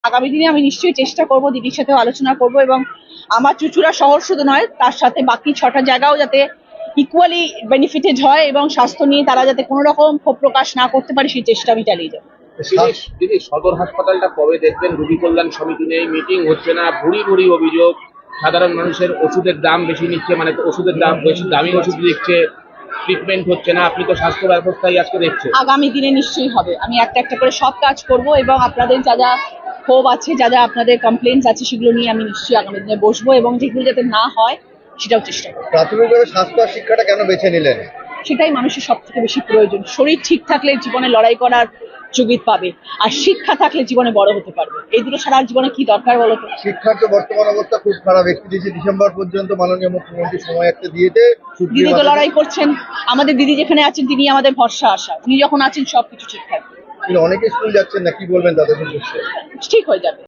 আগামী দিনে আমি নিশ্চয়ই চেষ্টা করব, দিদির সাথেও আলোচনা করব, এবং আমার চুঁচুড়া শহর শুধু নয়, তার সাথে বাকি 6টা জায়গাও যাতে ইকুয়ালি বেনিফিটেড হয় এবং স্বাস্থ্য নিয়ে তারা যাতে কোনো রকম ক্ষোভ প্রকাশ না করতে পারে সেই চেষ্টা আমি চালিয়ে যাবো। দিদি, সদর হাসপাতালটা কবে দেখবেন? রোগী কল্যাণ সমিতি নেই, মিটিং হচ্ছে না, ভুরি ভুরি অভিযোগ, সাধারণ মানুষের ওষুধের দাম বেশি নিচ্ছে, মানে ওষুধের দাম বেশি, দামি ওষুধ দিচ্ছে, ট্রিটমেন্ট হচ্ছে না। আপনি তো স্বাস্থ্য ব্যবস্থায় আজকে দেখছেন। আগামী দিনে নিশ্চয়ই হবে, আমি একটা একটা করে সব কাজ করব এবং আপনাদের যা যা ক্ষোভ আছে, যা যা আপনাদের কমপ্লেন্টস আছে, সেগুলো নিয়ে আমি নিশ্চয়ই আগামী দিনে বসবো এবং যেগুলো যাতে না হয় সেটাও চেষ্টা করবো। প্রাথমিকভাবে স্বাস্থ্য আর শিক্ষাটা কেন বেছে নিলেন? সেটাই মানুষের সব থেকে বেশি প্রয়োজন। শরীর ঠিক থাকলে জীবনে লড়াই করার যোগ্যতা পাবে, আর শিক্ষা থাকলে জীবনে বড় হতে পারবে। এই দুটো ছাড়া আর জীবনে কি দরকার বলো তো? শিক্ষার তো বর্তমান অবস্থা খুব খারাপ। 31শে ডিসেম্বর পর্যন্ত মাননীয় মুখ্যমন্ত্রী সময় একটা দিয়েছে। দিদি তো লড়াই করছেন, আমাদের দিদি যেখানে আছেন তিনি আমাদের ভরসা আশা, উনি যখন আছেন সবকিছু ঠিক থাকবে, অনেকে স্কুল যাচ্ছেন না, কি বলবেন তাদের উদ্দেশ্যে? ঠিক হয়ে যাবে।